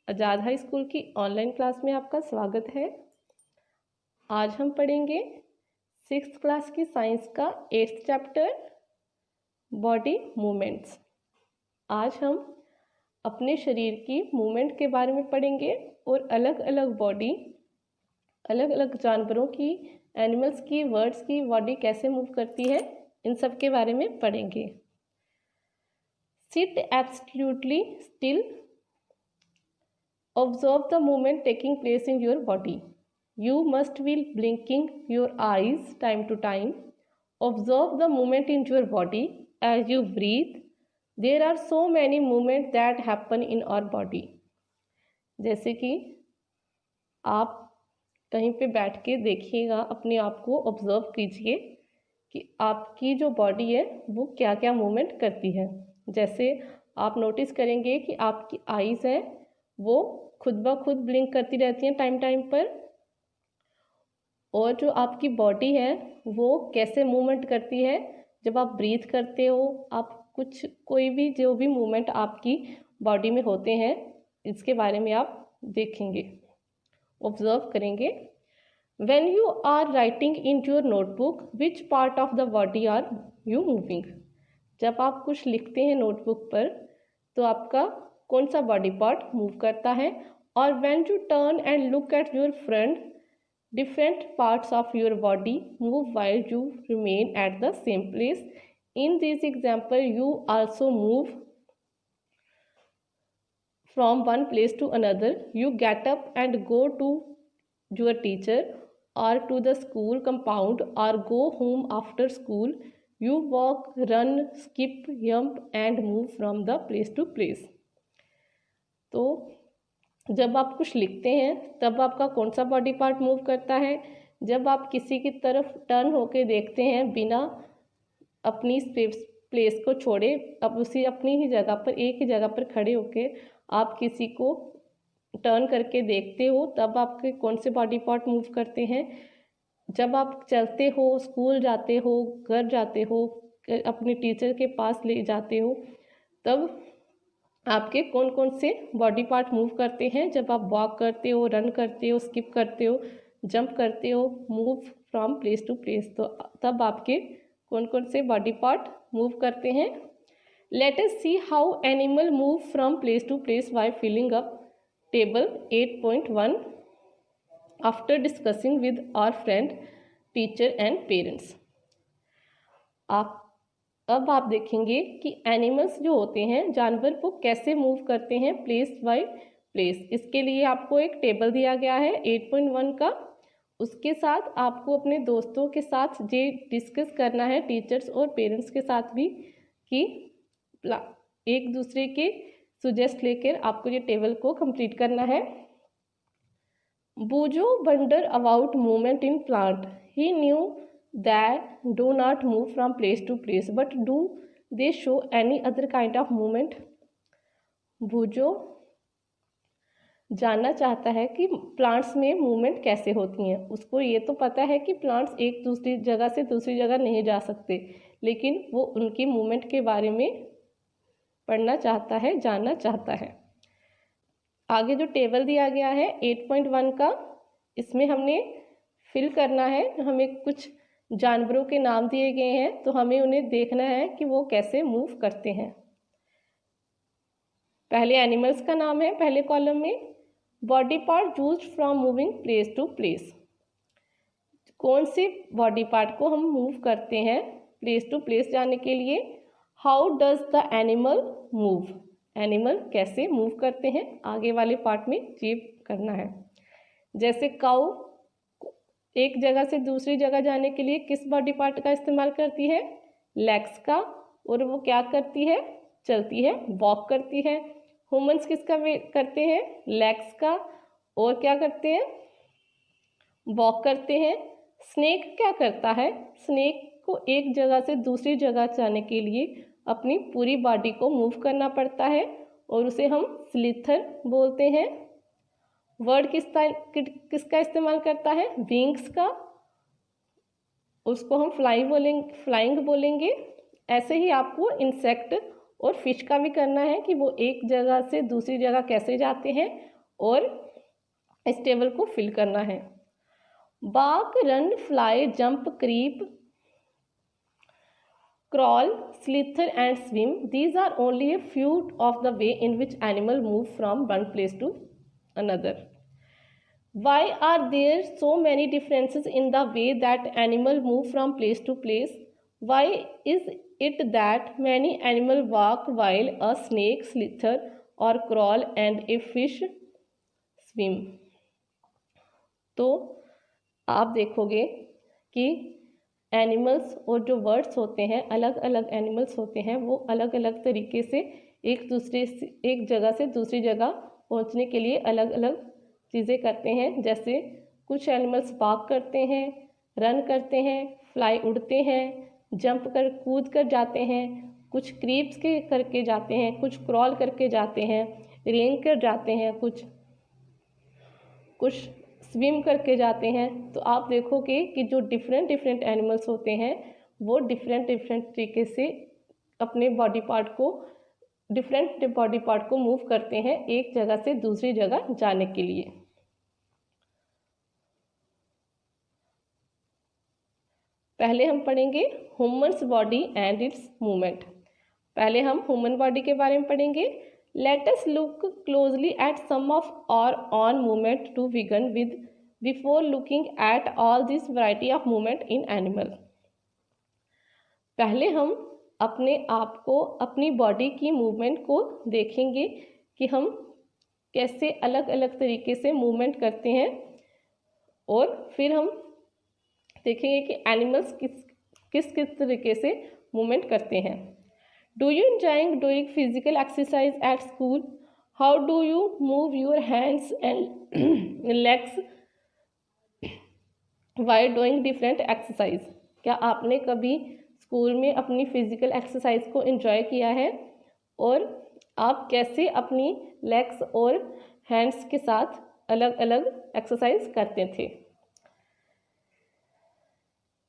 आज़ाद high school की online class में आपका स्वागत है। आज हम पढ़ेंगे 6th क्लास की साइंस का 8th चैप्टर बॉडी मूवमेंट्स। आज हम अपने शरीर की मूवमेंट के बारे में पढ़ेंगे और अलग अलग बॉडी, अलग अलग जानवरों की, एनिमल्स की, बर्ड्स की बॉडी कैसे मूव करती है, इन सब के बारे में पढ़ेंगे। Sit absolutely still. Observe the movement taking place in your body. You must be blinking your eyes time to time. Observe the movement in your body as you breathe. There are so many movements that happen in our body. जैसे कि आप कहीं पे बैठ के देखिएगा, अपने आप को ऑब्जर्व कीजिए कि आपकी जो बॉडी है वो क्या क्या मूवमेंट करती है। जैसे आप नोटिस करेंगे कि आपकी आईज़ है वो खुद ब खुद ब्लिंक करती रहती हैं टाइम टाइम पर, और जो आपकी बॉडी है वो कैसे मूवमेंट करती है जब आप ब्रीथ करते हो। आप कोई भी जो भी मूवमेंट आपकी बॉडी में होते हैं इसके बारे में आप देखेंगे, ऑब्जर्व करेंगे। When you are writing in your notebook which part of the body are you moving. जब आप कुछ लिखते हैं नोटबुक पर तो आपका कौन सा बॉडी पार्ट मूव करता है। और when you turn and look at your front different parts of your body move while you remain at the same place. In this example you also move from one place to another. You get up and go to your teacher or to the school compound or go home after school. You walk, run, skip, jump and move from the place to place. तो जब आप कुछ लिखते हैं तब आपका कौन सा बॉडी पार्ट मूव करता है। जब आप किसी की तरफ टर्न होके देखते हैं बिना अपनी प्लेस को छोड़े, अब उसी अपनी ही जगह पर, एक ही जगह पर खड़े होके आप किसी को टर्न करके देखते हो, तब आपके कौन से बॉडी पार्ट मूव करते हैं। जब आप चलते हो, स्कूल जाते हो, घर जाते हो, अपने टीचर के पास ले जाते हो, तब आपके कौन कौन से बॉडी पार्ट मूव करते हैं। जब आप वॉक करते हो, रन करते हो, स्किप करते हो, जंप करते हो, move from place to place, तो तब आपके कौन कौन से बॉडी पार्ट मूव करते हैं। Let us see how animal move from place to place by filling up table 8.1 after discussing with our friend, teacher and parents. अब आप देखेंगे कि एनिमल्स जो होते हैं, जानवर, वो कैसे मूव करते हैं प्लेस बाय प्लेस। इसके लिए आपको एक टेबल दिया गया है 8.1 का। उसके साथ आपको अपने दोस्तों के साथ ये डिस्कस करना है, टीचर्स और पेरेंट्स के साथ भी, कि एक दूसरे के सुजेस्ट लेकर आपको ये टेबल को कंप्लीट करना है। Bujo wondered about movement in plant. He knew that do not move from place to place, but do they show any other kind of movement? बूजो जानना चाहता है कि प्लांट्स में मूवमेंट कैसे होती हैं। उसको ये तो पता है कि प्लांट्स एक दूसरी जगह से दूसरी जगह नहीं जा सकते, लेकिन वो उनकी मूवमेंट के बारे में पढ़ना चाहता है, जानना चाहता है। आगे जो टेबल दिया गया है 8.1 का, इसमें हमने फिल करना है। हमें कुछ जानवरों के नाम दिए गए हैं, तो हमें उन्हें देखना है कि वो कैसे मूव करते हैं। पहले एनिमल्स का नाम है पहले कॉलम में। Body part used from moving place to place. कौन से बॉडी पार्ट को हम मूव करते हैं प्लेस टू प्लेस जाने के लिए। How does the animal move. Animal कैसे मूव करते हैं, आगे वाले पार्ट में ये करना है। जैसे काऊ एक जगह से दूसरी जगह जाने के लिए किस बॉडी पार्ट का इस्तेमाल करती है, लेग्स का, और वो क्या करती है, चलती है, वॉक करती है। ह्यूमंस किसका करते हैं, लेग्स का, और क्या करते हैं, वॉक करते हैं। स्नेक क्या करता है, स्नेक को एक जगह से दूसरी जगह जाने के लिए अपनी पूरी बॉडी को मूव करना पड़ता है, और उसे हम स्लिथर बोलते हैं। वर्ड किसका इस्तेमाल करता है, विंग्स का, उसको हम फ्लाइंग बोलेंगे। ऐसे ही आपको इंसेक्ट और फिश का भी करना है कि वो एक जगह से दूसरी जगह कैसे जाते हैं और इस टेबल को फिल करना है। Walk, run, fly, jump, creep, crawl, slither and swim. These are only a few of the way in which animals move from one place to another. Why are there so many differences in the way that animals move from place to place? Why is it that many animals walk while a snake slither or crawl and a fish swim? तो आप देखोगे कि animals और जो birds होते हैं, अलग अलग एनिमल्स होते हैं, वो अलग अलग तरीके से एक जगह से दूसरी जगह पहुंचने के लिए अलग अलग चीज़ें करते हैं। जैसे कुछ एनिमल्स वॉक करते हैं, रन करते हैं, फ्लाई उड़ते हैं, जंप कर कूद कर जाते हैं, कुछ क्रीप्स के करके जाते हैं, कुछ क्रॉल करके जाते हैं, रेंग कर जाते हैं, कुछ स्विम करके जाते हैं। तो आप देखोगे कि जो डिफरेंट एनिमल्स होते हैं वो डिफरेंट तरीके से अपने बॉडी पार्ट को मूव करते हैं एक जगह से दूसरी जगह जाने के लिए। पहले हम पढ़ेंगे humans body and it's movement. पहले हम ह्यूमन बॉडी के बारे में पढ़ेंगे। Let us look closely at some of our own movement to begin with before looking at all this variety of movement in animal. पहले हम अपने आप को, अपनी बॉडी की मूवमेंट को देखेंगे कि हम कैसे अलग अलग तरीके से मूवमेंट करते हैं, और फिर हम देखेंगे कि एनिमल्स किस तरीके से मूवमेंट करते हैं। Do you enjoy doing physical exercise at school? How do you move your hands and legs while doing different exercise? क्या आपने कभी स्कूल में अपनी फिजिकल एक्सरसाइज को एंजॉय किया है, और आप कैसे अपनी लेग्स और हैंड्स के साथ अलग अलग एक्सरसाइज करते थे?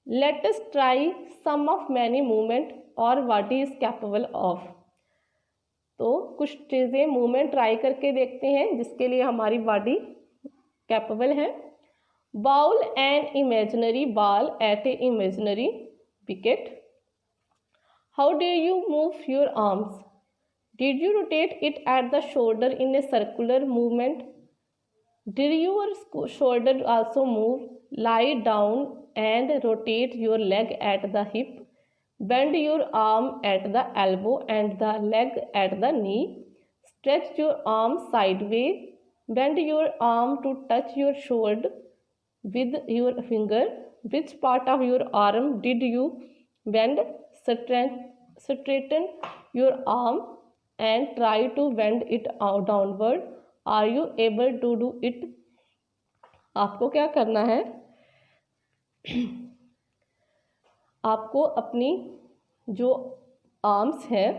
Let us try some of many movement और body is capable of. तो कुछ चीज़ें मूवमेंट ट्राई करके देखते हैं जिसके लिए हमारी बॉडी कैपेबल है। Bowl an imaginary ball at a imaginary wicket. How do you move your arms? Did you rotate it at the shoulder in a circular movement? Did your shoulder also move? Lie down and rotate your leg at the hip. Bend your arm at the elbow and the leg at the knee. Stretch your arm sideways. Bend your arm to touch your shoulder with your finger. Which part of your arm did you bend? Straighten your arm and try to bend it downward. Are you able to do it? आपको क्या करना है? आपको अपनी जो arms हैं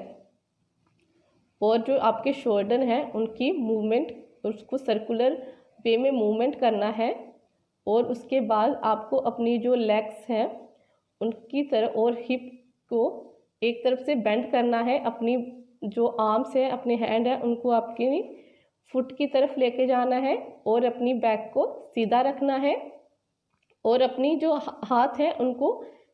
और जो आपके शोल्डर हैं उनकी मूवमेंट, उसको सर्कुलर वे में मूवमेंट करना है, और उसके बाद आपको अपनी जो लेग्स हैं उनकी तरफ और हिप को एक तरफ से बेंड करना है। अपनी जो आर्म्स हैं, अपने हैंड हैं, उनको आपकी फुट की तरफ लेके जाना है और अपनी बैक को सीधा रखना है, और अपनी जो हाथ हैं उनको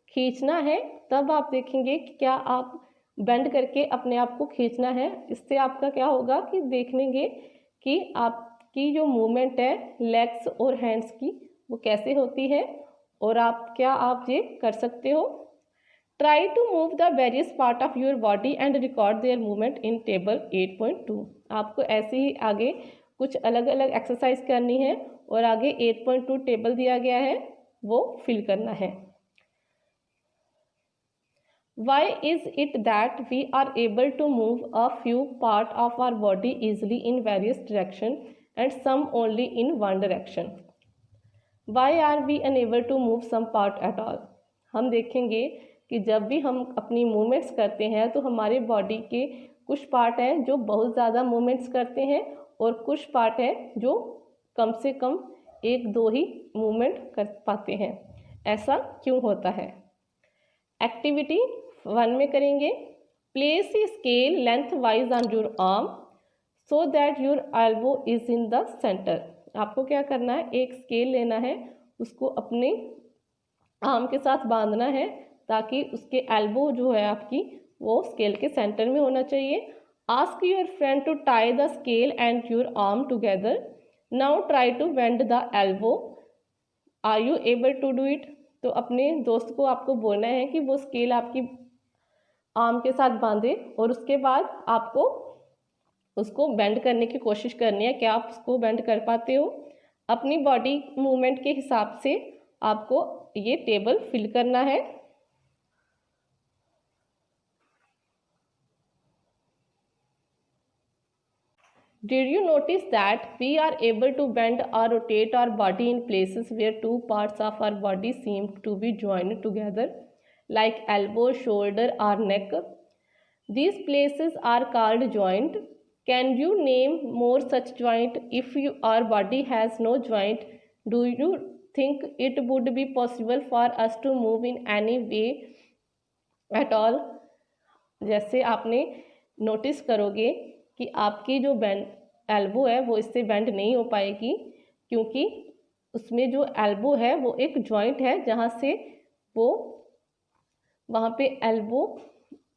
खींचना है। तब आप देखेंगे कि क्या आप बेंड करके अपने आप को खींचना है। इससे आपका क्या होगा कि देखेंगे कि आपकी जो मूवमेंट है लेग्स और हैंड्स की वो कैसे होती है, और आप ये कर सकते हो। Try to move the various part of your body and record their movement in table 8.2। आपको ऐसे ही आगे कुछ अलग अलग एक्सरसाइज करनी है, और आगे 8.2 टेबल दिया गया है, वो फिल करना है। Why is it that we are able to move a few part of our body easily in various direction and some only in one direction? Why are we unable to move some part at all? हम देखेंगे कि जब भी हम अपनी movements करते हैं तो हमारे बॉडी के कुछ पार्ट हैं जो बहुत ज़्यादा मूवमेंट्स करते हैं, और कुछ पार्ट हैं जो कम से कम 1-2 ही मूवमेंट कर पाते हैं। ऐसा क्यों होता है? एक्टिविटी 1 में करेंगे। Place a scale length wise on your arm. So that your elbow is in the centre. आपको क्या करना है, एक स्केल लेना है, उसको अपने आर्म के साथ बांधना है ताकि उसके एल्बो जो है आपकी वो स्केल के सेंटर में होना चाहिए। Ask your friend to tie the scale and your arm together. Now try to bend the elbow. Are you able to do it? तो अपने दोस्त को आपको बोलना है कि वो स्केल आपकी आर्म के साथ बांधे और उसके बाद आपको उसको बेंड करने की कोशिश करनी है। क्या आप उसको बेंड कर पाते हो? अपनी बॉडी मूवमेंट के हिसाब से आपको ये टेबल फिल करना है। Did you notice that we are able to bend or rotate our body in places where two parts of our body seem to be joined together, like elbow, shoulder, or neck? These places are called joint. Can you name more such joint? If our body has no joint, do you think it would be possible for us to move in any way at all? जैसे आपने notice करोगे कि आपकी जो elbow है वो इससे bend नहीं हो पाएगी, क्योंकि उसमें जो एल्बो है वो एक जॉइंट है जहाँ से वो वहाँ पे एल्बो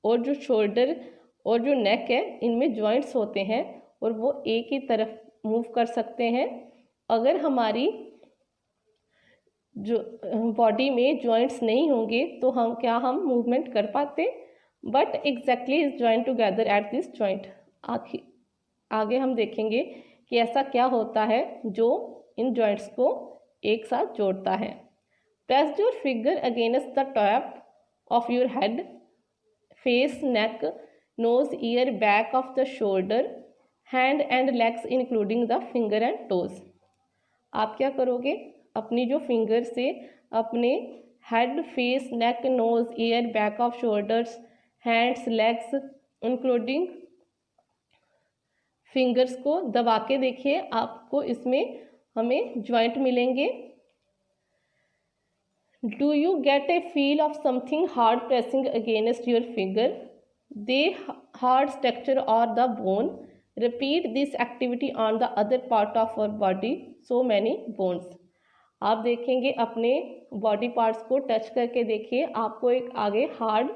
और जो शोल्डर और जो नेक है इनमें जॉइंट्स होते हैं और वो एक ही तरफ मूव कर सकते हैं। अगर हमारी जो बॉडी में जॉइंट्स नहीं होंगे तो हम मूवमेंट कर पाते? But exactly is joint together at this joint. आगे हम देखेंगे कि ऐसा क्या होता है जो इन जॉइंट्स को एक साथ जोड़ता है। Press your finger against the top of your head, face, neck, nose, ear, back of the shoulder, hand and legs including the finger and toes. आप क्या करोगे, अपनी जो फिंगर से अपने head, face, neck, nose, ear, back of shoulders, hands, legs including fingers को दबा के देखिए, आपको इसमें हमें जॉइंट मिलेंगे। Do you get a feel of something hard pressing against your finger? They hard structure are the bone. Repeat this activity on the other part of our body, so many bones. आप देखेंगे अपने body parts को touch करके देखिए, आपको एक आगे hard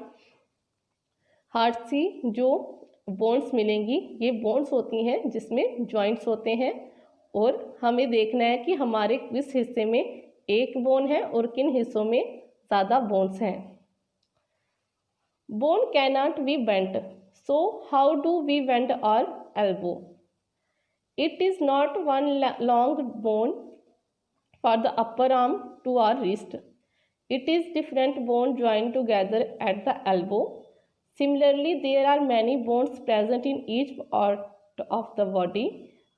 सी जो बोन्स मिलेंगी। ये बोन्स होती हैं जिसमें जॉइंट्स होते हैं और हमें देखना है कि हमारे किस हिस्से में एक बोन है और किन हिस्सों में ज़्यादा बोन्स हैं। Bone can not be bent, so how do we bend our elbow? It is not one long bone for the upper arm to our wrist. It is different bone joined together at the elbow. Similarly, there are many bones present in each part of the body.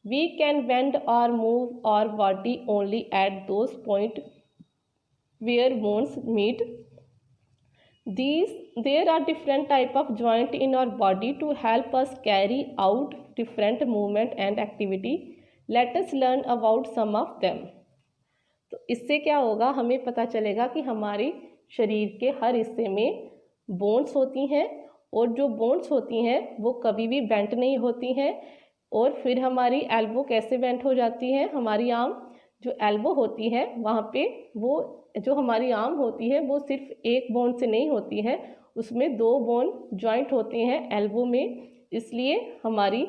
We can bend or move our body only at those points where bones meet. There are different type of joint in our body to help us carry out different movement and activity. Let us learn about some of them. तो इससे क्या होगा, हमें पता चलेगा कि हमारे शरीर के हर हिस्से में बोन्स होती हैं और जो बोन्स होती हैं वो कभी भी बेंट नहीं होती हैं। और फिर हमारी एल्बो कैसे बेंट हो जाती है, हमारी आर्म जो एल्बो होती है वहाँ पे वो जो हमारी आर्म होती है वो सिर्फ एक बोन से नहीं होती है, उसमें दो बोन जॉइंट होते हैं एल्बो में, इसलिए हमारी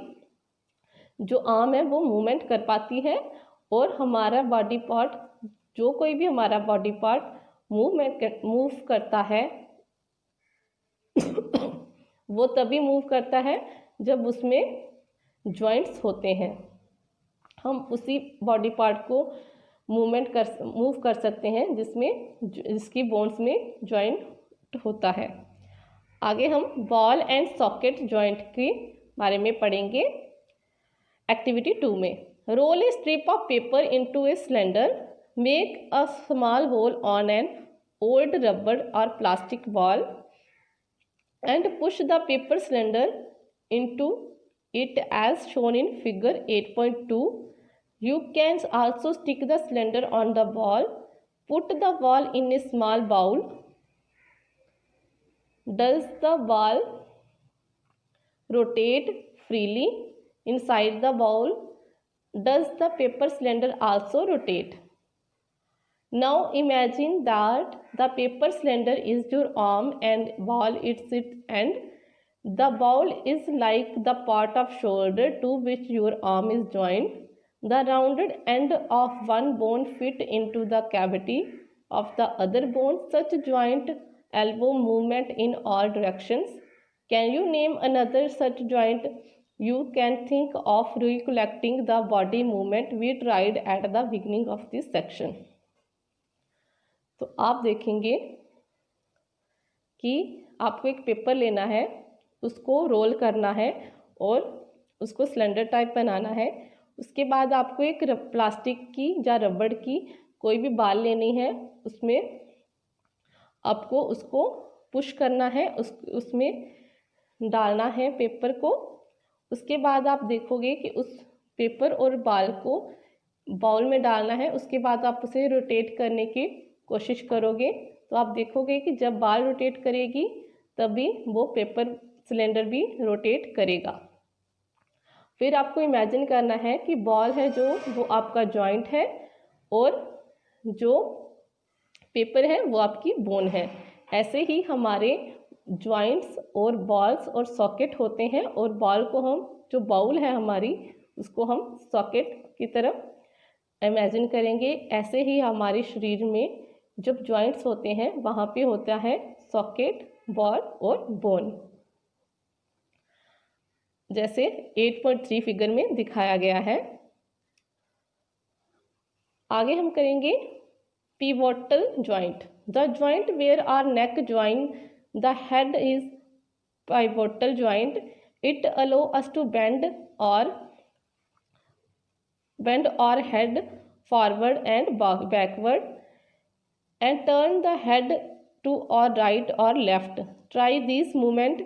जो आर्म है वो मूवमेंट कर पाती है। और हमारा बॉडी पार्ट, जो कोई भी हमारा बॉडी पार्ट मूव करता है वो तभी मूव करता है जब उसमें जॉइंट्स होते हैं। हम उसी बॉडी पार्ट को मूव कर सकते हैं जिसकी बोन्स में जॉइंट होता है। आगे हम बॉल एंड सॉकेट जॉइंट के बारे में पढ़ेंगे। एक्टिविटी 2 में roll a strip of paper into a cylinder, make a small hole on an old rubber or plastic ball and push the paper cylinder into it as shown in figure 8.2. You can also stick the cylinder on the ball. Put the ball in a small bowl. Does the ball rotate freely? inside the ball? Does the paper cylinder also rotate? Now imagine that the paper cylinder is your arm and ball is its end. The ball is like the part of shoulder to which your arm is joined. The rounded end of one bone fit into the cavity of the other bone. Such joint elbow movement in all directions. Can you name another such joint? You can think of recollecting the body movement we tried at the beginning of this section. तो आप देखेंगे कि आपको एक paper लेना है, उसको role करना है और उसको सिलेंडर टाइप बनाना है। उसके बाद आपको एक प्लास्टिक की या रबड़ की कोई भी बाल लेनी है, उसमें आपको उसको पुश करना है, उसमें डालना है पेपर को। उसके बाद आप देखोगे कि उस पेपर और बाल को बाउल में डालना है। उसके बाद आप उसे रोटेट करने की कोशिश करोगे तो आप देखोगे कि जब बाल रोटेट करेगी तभी वो पेपर सिलेंडर भी रोटेट करेगा। फिर आपको इमेजिन करना है कि बॉल है जो वो आपका जॉइंट है और जो पेपर है वो आपकी बोन है। ऐसे ही हमारे जॉइंट्स और बॉल्स और सॉकेट होते हैं और बॉल को हम जो बाउल है हमारी उसको हम सॉकेट की तरफ इमेजिन करेंगे। ऐसे ही हमारे शरीर में जब जॉइंट्स होते हैं वहाँ पे होता है सॉकेट, बॉल और बोन, जैसे 8.3 फिगर में दिखाया गया है। आगे हम करेंगे pivotal joint. The joint where our neck join the head is pivotal joint. It allow us to bend or head forward and backward and turn the head to or right or left. Try these movement.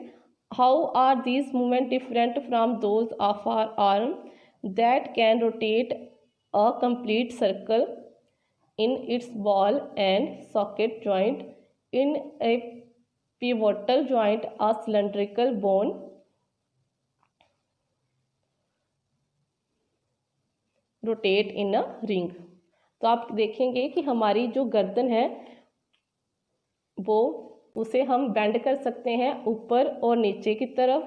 How are these movement different from those of our arm that can rotate a complete circle in its ball and socket joint? In a pivotal joint, a cylindrical bone rotate in a ring. तो आप देखेंगे कि हमारी जो गर्दन है वो उसे हम बेंड कर सकते हैं ऊपर और नीचे की तरफ,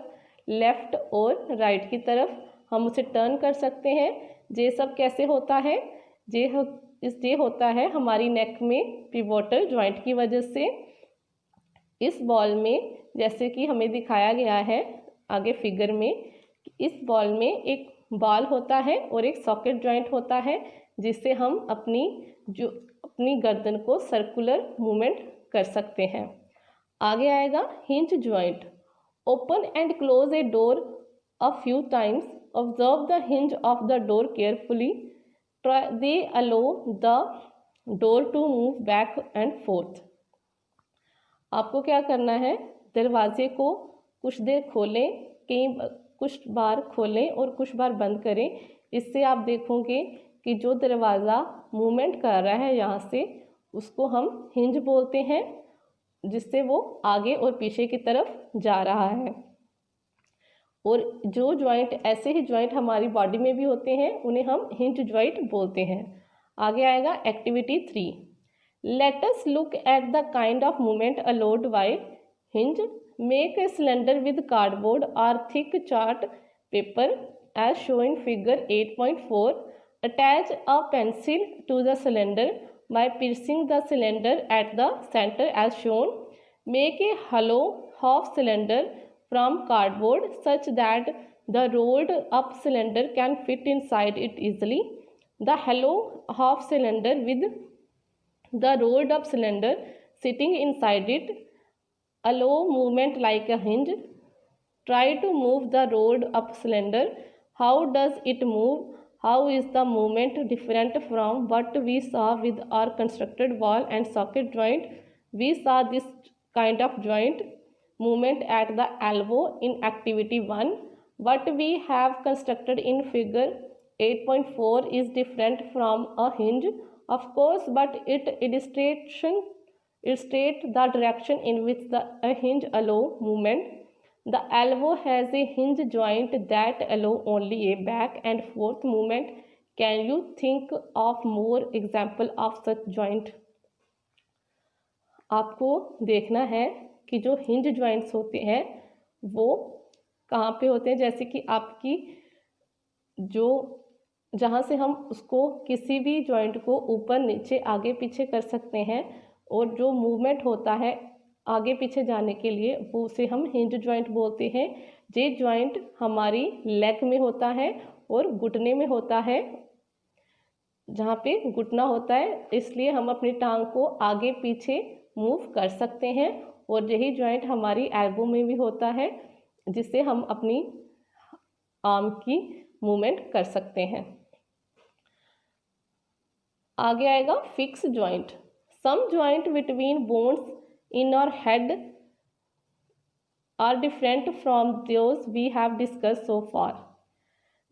लेफ़्ट और राइट की तरफ हम उसे टर्न कर सकते हैं। ये सब कैसे होता है? ये होता है हमारी नेक में पिवोटल जॉइंट की वजह से। इस बॉल में जैसे कि हमें दिखाया गया है आगे फिगर में, इस बॉल में एक बॉल होता है और एक सॉकेट जॉइंट होता है जिससे हम अपनी गर्दन को सर्कुलर मूवमेंट कर सकते हैं। आगे आएगा hinge joint. Open and close a door a few times. Observe the hinge of the door carefully. They allow the door to move back and forth. आपको क्या करना है? दरवाजे को कुछ देर खोलें, कुछ बार खोलें और कुछ बार बंद करें। इससे आप देखोगे कि जो दरवाज़ा मूवमेंट कर रहा है यहाँ से, उसको हम हिंज बोलते हैं, जिससे वो आगे और पीछे की तरफ जा रहा है। और जो जॉइंट, ऐसे ही जॉइंट हमारी बॉडी में भी होते हैं, उन्हें हम हिंज जॉइंट बोलते हैं। आगे आएगा activity 3। Let us look at the kind of movement allowed by hinge. Make a cylinder with cardboard or thick chart paper as shown in figure 8.4. Attach a pencil to the cylinder by piercing the cylinder at the center as shown. Make a hollow half cylinder from cardboard such that the rolled up cylinder can fit inside it easily. The hollow half cylinder with the rolled up cylinder sitting inside it allow movement like a hinge. Try to move the rolled up cylinder. How does it move? How is the movement different from what we saw with our constructed ball and socket joint? We saw this kind of joint movement at the elbow in activity 1. What we have constructed in figure 8.4 is different from a hinge, of course, but it illustrates the direction in which a hinge allow movement. The elbow has a hinge joint that allow only a back and forth movement. Can you think of more example of such joint? आपको देखना है कि जो hinge joints होते हैं वो कहाँ पे होते हैं, जैसे कि आपकी जो जहाँ से हम उसको किसी भी जॉइंट को ऊपर नीचे आगे पीछे कर सकते हैं और जो मूवमेंट होता है आगे पीछे जाने के लिए वो उसे हम हिंज जॉइंट बोलते हैं। ये जॉइंट हमारी लेग में होता है और घुटने में होता है, जहाँ पे घुटना होता है, इसलिए हम अपनी टांग को आगे पीछे मूव कर सकते हैं। और यही जॉइंट हमारी एल्बो में भी होता है, जिससे हम अपनी आर्म की मूवमेंट कर सकते हैं। आगे आएगा fix joint. Some joint between bones in our head are different from those we have discussed so far.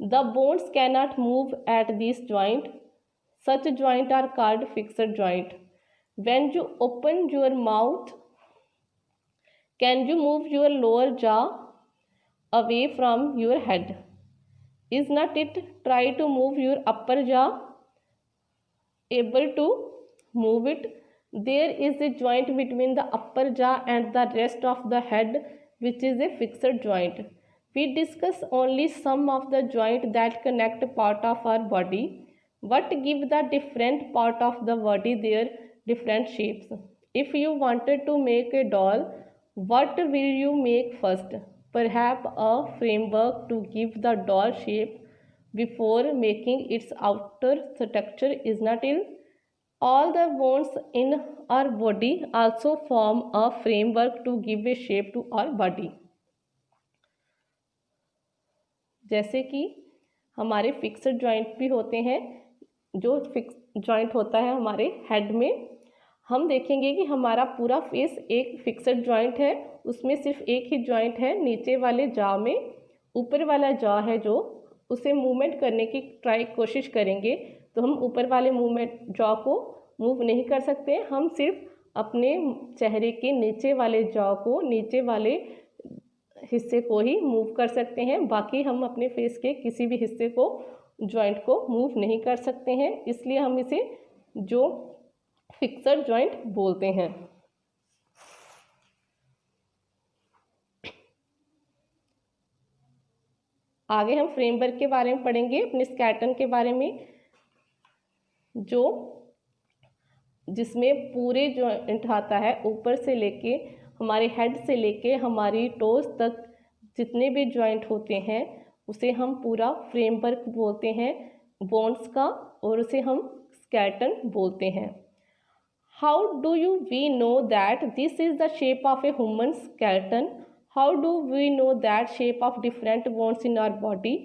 The bones can not move at this joint. Such joints are called fixed joint. When you open your mouth, can you move your lower jaw away from your head? Is not it? Try to move your upper jaw. Able to move it? There is a joint between the upper jaw and the rest of the head, which is a fixed joint. We discuss only some of the joints that connect part of our body. What give the different part of the body their different shapes? If you wanted to make a doll, what will you make first? Perhaps a framework to give the doll shape before making its outer structure, is not it? All the bones in our body also form a framework to give a shape to our body. जैसे कि हमारे fixed joint भी होते हैं, जो fix joint होता है हमारे हेड में, हम देखेंगे कि हमारा पूरा फेस एक फिक्स्ड जॉइंट है, उसमें सिर्फ एक ही जॉइंट है नीचे वाले जॉ में। ऊपर वाला जॉ है जो, उसे मूवमेंट करने की कोशिश करेंगे तो हम ऊपर वाले मूवमेंट जॉ को मूव नहीं कर सकते। हम सिर्फ अपने चेहरे के नीचे वाले जॉ को, नीचे वाले हिस्से को ही मूव कर सकते हैं। बाकी हम अपने फेस के किसी भी हिस्से को, जॉइंट को मूव नहीं कर सकते हैं, इसलिए हम इसे जो फिक्स्ड जॉइंट बोलते हैं। आगे हम फ्रेमवर्क के बारे में पढ़ेंगे, अपने स्केलेटन के बारे में, जो जिसमें पूरे जॉइंट आता है, ऊपर से लेके हमारे हेड से लेके हमारी टोज तक जितने भी जॉइंट होते हैं उसे हम पूरा फ्रेमवर्क बोलते हैं बोन्स का, और उसे हम स्केलेटन बोलते हैं। How do you we know that this is the shape of a human skeleton? How do we know that shape of different bones in our body?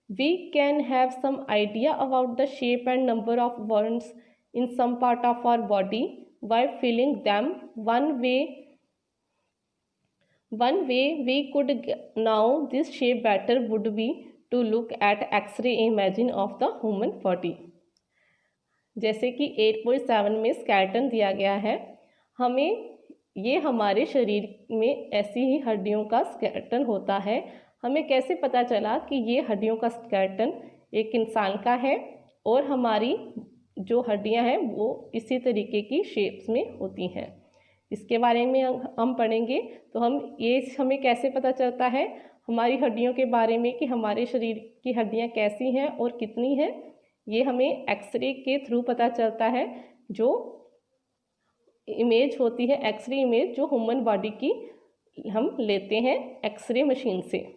We can have some idea about the shape and number of bones in some part of our body by feeling them. One way we could know this shape better would be to look at X-ray imaging of the human body. जैसे कि 8.7 में skeleton दिया गया है, हमें ये हमारे शरीर में ऐसी ही हड्डियों का स्केलेटन होता है। हमें कैसे पता चला कि ये हड्डियों का स्केलेटन एक इंसान का है और हमारी जो हड्डियां हैं वो इसी तरीके की शेप्स में होती हैं? इसके बारे में हम पढ़ेंगे। तो हमें कैसे पता चलता है हमारी हड्डियों के बारे में कि हमारे शरीर की हड्डियां कैसी हैं और कितनी हैं? ये हमें एक्सरे के थ्रू पता चलता है, जो इमेज होती है, एक्सरे इमेज जो ह्यूमन बॉडी की हम लेते हैं एक्सरे मशीन से।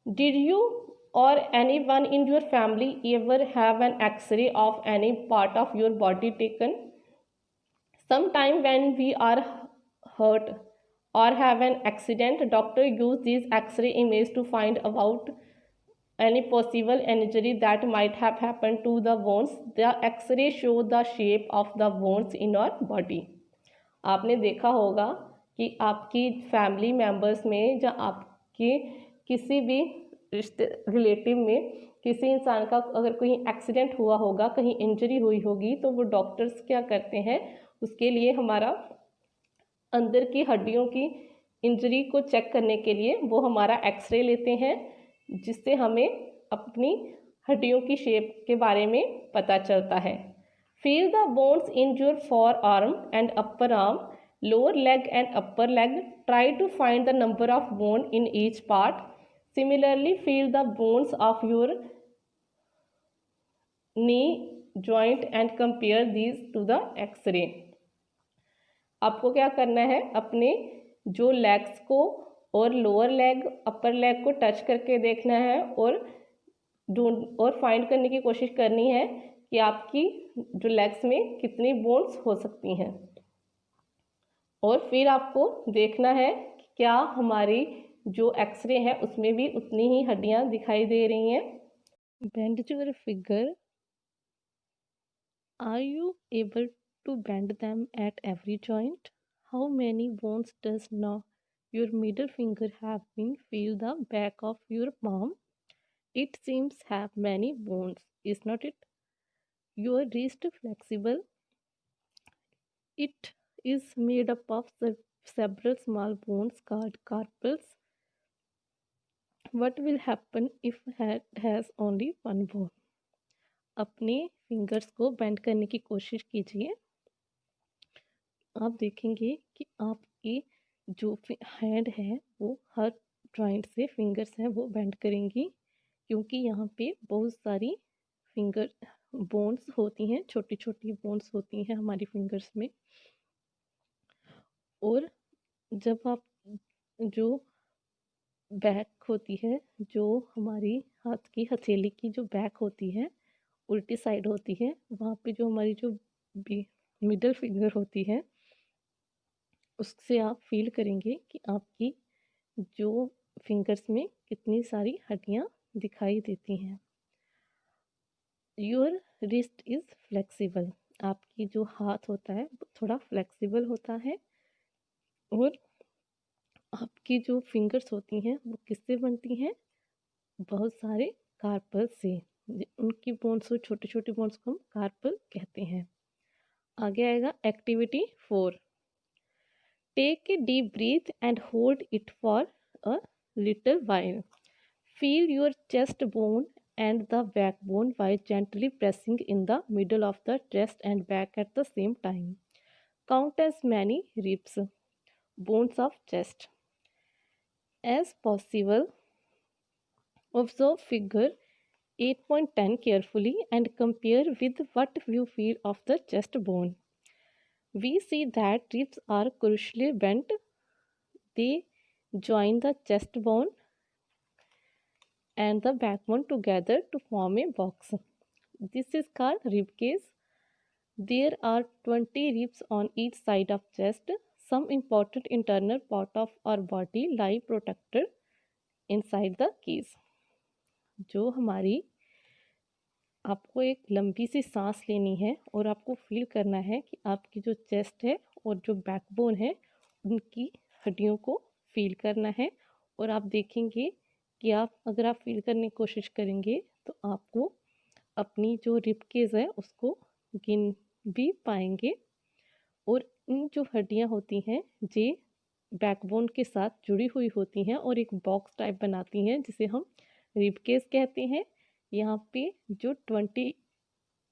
Did you or anyone in your family ever have an X-ray of any part of your body taken? Sometime when we are hurt or have an accident, doctor use these X-ray images to find about any possible injury that might have happened to the bones. The X-ray show the shape of the bones in our body. आपने देखा होगा कि आपकी family members में या आपके किसी भी रिलेटिव में किसी इंसान का अगर कोई एक्सीडेंट हुआ होगा, कहीं इंजरी हुई होगी, तो वो डॉक्टर्स क्या करते हैं, उसके लिए हमारा अंदर की हड्डियों की इंजरी को चेक करने के लिए वो हमारा एक्सरे लेते हैं, जिससे हमें अपनी हड्डियों की शेप के बारे में पता चलता है। Feel the bones in your forearm and upper arm, lower leg and upper leg. Try to find the number of bone in each part. Similarly, feel the bones of your knee joint and compare these to the X-ray. आपको क्या करना है, अपने जो legs को और lower leg अपर leg को touch करके देखना है और फाइंड करने की कोशिश करनी है कि आपकी जो लेग्स में कितनी बोन्स हो सकती हैं। और फिर आपको देखना है कि क्या हमारी जो एक्सरे है उसमें भी उतनी ही हड्डियां दिखाई दे रही हैं। Bend your finger. Are you able to bend them at every joint? How many bones does now your middle finger have been? Feel the back of your palm. It seems have many bones, is not it? Your wrist flexible. It is made up of several small bones called carpals. What will happen if head has only one bone? अपने fingers को bend करने की कोशिश कीजिए। आप देखेंगे कि आपकी जो हैंड है वो हर जॉइंट से फिंगर्स हैं वो बेंड करेंगी, क्योंकि यहाँ पे बहुत सारी फिंगर बोन्स होती हैं, छोटी छोटी बोन्स होती हैं हमारी फिंगर्स में। और जब आप जो बैक होती है, जो हमारी हाथ की हथेली की जो बैक होती है उल्टी साइड होती है, वहाँ पे जो हमारी जो मिडल फिंगर होती है उससे आप फील करेंगे कि आपकी जो फिंगर्स में कितनी सारी हड्डियाँ दिखाई देती हैं। Your wrist is flexible. आपकी जो हाथ होता है वो थोड़ा फ्लेक्सिबल होता है। और आपकी जो फिंगर्स होती हैं वो किससे बनती हैं? बहुत सारे कार्पल से। उनकी बोन्स को, छोटे छोटे बोन्स को हम कार्पल कहते हैं। आगे आएगा activity 4. Take a deep breath and hold it for a little while. Feel your chest bone and the backbone while gently pressing in the middle of the chest and back at the same time. Count as many ribs, bones of chest as possible. Observe figure 8.10 carefully and compare with what you feel of the chest bone. We see that ribs are crucially bent. They join the chest bone and the backbone together to form a box. This is called rib cage. There are 20 ribs on each side of chest. Some important internal part of our body lie protected inside the cage. जो हमारी, आपको एक लंबी सी सांस लेनी है और आपको फील करना है कि आपकी जो चेस्ट है और जो बैकबोन है उनकी हड्डियों को फील करना है। और आप देखेंगे कि अगर आप फील करने की कोशिश करेंगे तो आपको अपनी जो रिब केज है उसको गिन भी पाएंगे। और इन जो हड्डियां होती हैं ये बैकबोन के साथ जुड़ी हुई होती हैं और एक बॉक्स टाइप बनाती हैं जिसे हम रिब केज कहते हैं। यहाँ पे जो 20,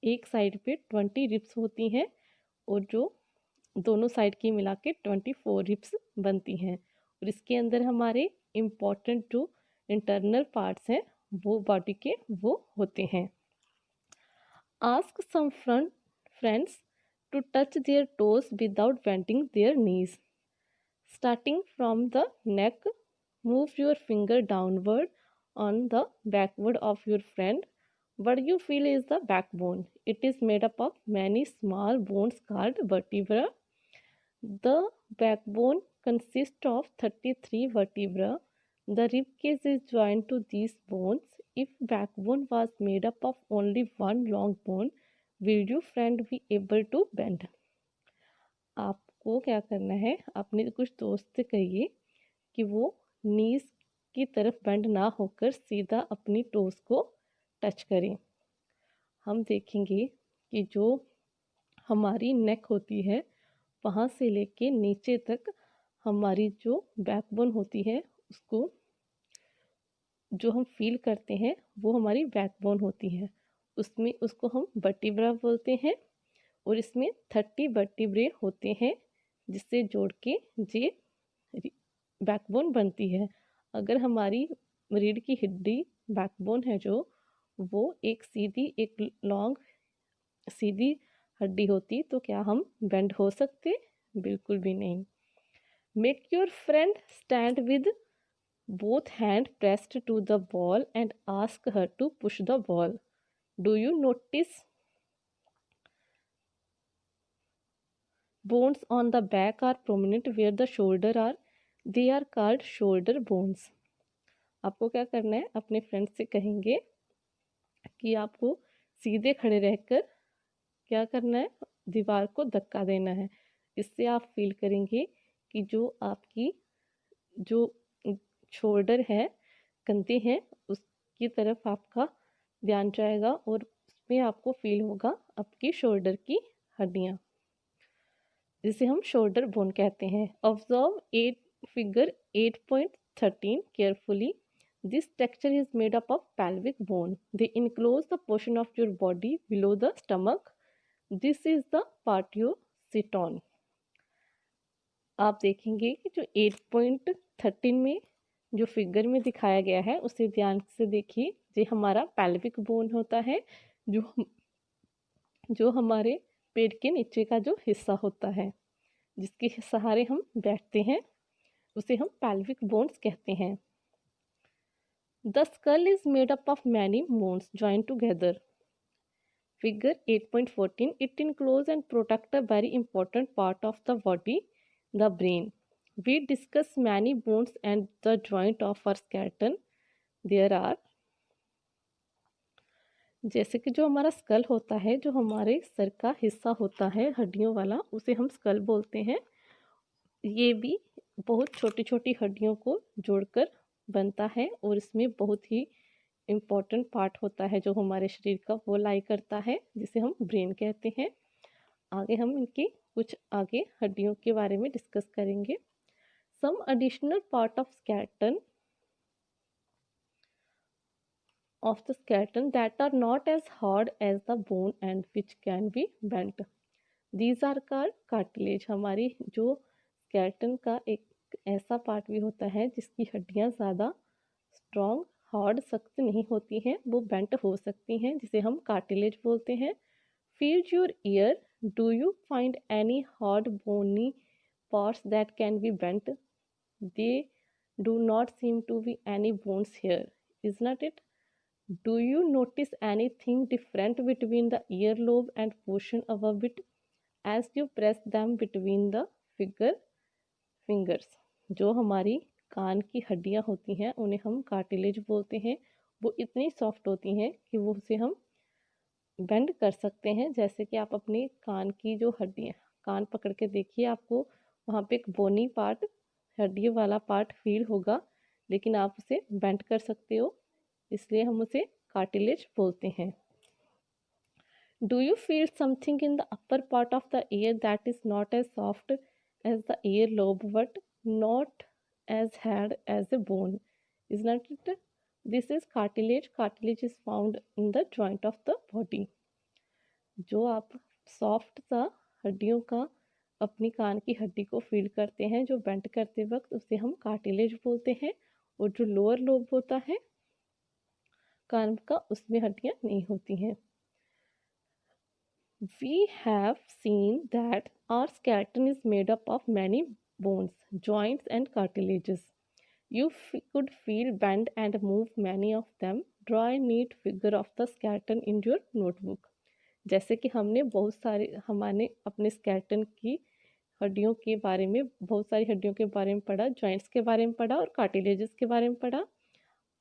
एक साइड पे 20 रिब्स होती हैं और जो दोनों साइड की मिला के 24 रिब्स बनती हैं। और इसके अंदर हमारे इम्पॉर्टेंट जो इंटरनल पार्ट्स हैं वो बॉडी के वो होते हैं। Ask some friends to touch their toes without bending their knees. Starting from the neck, move your finger downward on the backboard of your friend. What you feel is the backbone. It is made up of many small bones called vertebrae. The backbone consists of 33 vertebrae. The rib cage is joined to these bones. If backbone was made up of only one long bone, will your friend be able to bend? आपको क्या करना है, अपने कुछ दोस्त से कहिए कि वो नीज की तरफ बेंड ना होकर सीधा अपनी टोस को टच करें। हम देखेंगे कि जो हमारी नेक होती है वहाँ से लेके नीचे तक हमारी जो बैकबोन होती है उसको जो हम फील करते हैं वो हमारी बैकबोन होती है, उसमें उसको हम वर्टिब्रा बोलते हैं। और इसमें 30 वर्टिब्रे होते हैं जिससे जोड़ के ये बैकबोन बनती है। अगर हमारी रीढ़ की हड्डी बैकबोन है जो, वो एक लॉन्ग सीधी हड्डी होती तो क्या हम बेंड हो सकते? बिल्कुल भी नहीं। Make your friend stand with both hand pressed to the wall and ask her to push the wall. Do you notice bones on the back are prominent where the shoulder are? They are called shoulder bones. आपको क्या करना है, अपने friend से कहेंगे कि आपको सीधे खड़े रहकर क्या करना है, दीवार को धक्का देना है। इससे आप फील करेंगे कि जो आपकी जो शोल्डर है, कंधे हैं, उसकी तरफ आपका ध्यान जाएगा और उसमें आपको फील होगा आपकी शोल्डर की हड्डियाँ, जिसे हम शोल्डर बोन कहते हैं। Observe figure 8.13 carefully. This texture is made up of pelvic bone. They enclose the portion of your body below the stomach. This is the part you sit on. आप देखेंगे कि जो 8.13 में जो फिगर में दिखाया गया है उसे ध्यान से देखिए। ये हमारा पैल्विक बोन होता है, जो हमारे पेट के नीचे का जो हिस्सा होता है, जिसके सहारे हम बैठते हैं, उसे हम पैल्विक बोन्स कहते हैं। The skull is made up of many bones joint together. Figure 8.14 it enclose and protect a very important part of the body, the brain. We discuss many bones and the joint of our skeleton. There are, जैसे कि जो हमारा school होता है, जो हमारे sir का हिस्सा होता है हड्डियों वाला, उसे हम स्कल बोलते हैं। ये भी बहुत छोटी छोटी हड्डियों को जोड़कर बनता है और इसमें बहुत ही इम्पोर्टेंट पार्ट होता है जो हमारे शरीर का, वो लाई करता है, जिसे हम ब्रेन कहते हैं। आगे हम इनकी कुछ आगे हड्डियों के बारे में डिस्कस करेंगे। Some additional part of skeleton that are not as hard as the bone and which can be bent. These are called cartilage. हमारी जो skeleton का एक ऐसा पार्ट भी होता है जिसकी हड्डियाँ ज़्यादा स्ट्रॉन्ग, हार्ड, सख्त नहीं होती हैं, वो बेंट हो सकती हैं, जिसे हम कार्टिलेज बोलते हैं। Feel your year. Do you find any hard bony parts that can be bent? They do not seem to be any bones here, isn't it? Do you notice anything different between the earlobe and portion above it as you press them between the fingers? जो हमारी कान की हड्डियाँ होती हैं उन्हें हम cartilage बोलते हैं। वो इतनी सॉफ्ट होती हैं कि वो उसे हम बेंड कर सकते हैं। जैसे कि आप अपने कान की जो हड्डियाँ, कान पकड़ के देखिए, आपको वहाँ पे एक बोनी पार्ट, हड्डी वाला पार्ट फील होगा, लेकिन आप उसे बेंड कर सकते हो, इसलिए हम उसे कार्टिलेज बोलते हैं। Do you feel something in the upper part of the ear that is not as soft as the ear lobe but not as hard as a bone, is not it? This is cartilage. Cartilage is found in the joint of the body. जो आप soft सा हड्डियों का अपनी कान की हड्डी को feel करते हैं जो बेंट करते वक्त, उसे हम कार्टिलेज बोलते हैं। और जो लोअर लोब होता है कान का, उसमें हड्डियाँ नहीं होती हैं। We have seen that our skeleton is made up of many bones, joints and cartilages. You could feel, bend and move many of them. Draw a neat figure of the skeleton in your notebook. जैसे कि हमने हमने अपने skeleton की हड्डियों के बारे में, बहुत सारी हड्डियों के बारे में पढ़ा, जॉइंट्स के बारे में पढ़ा और कार्टिलेजेस के बारे में पढ़ा।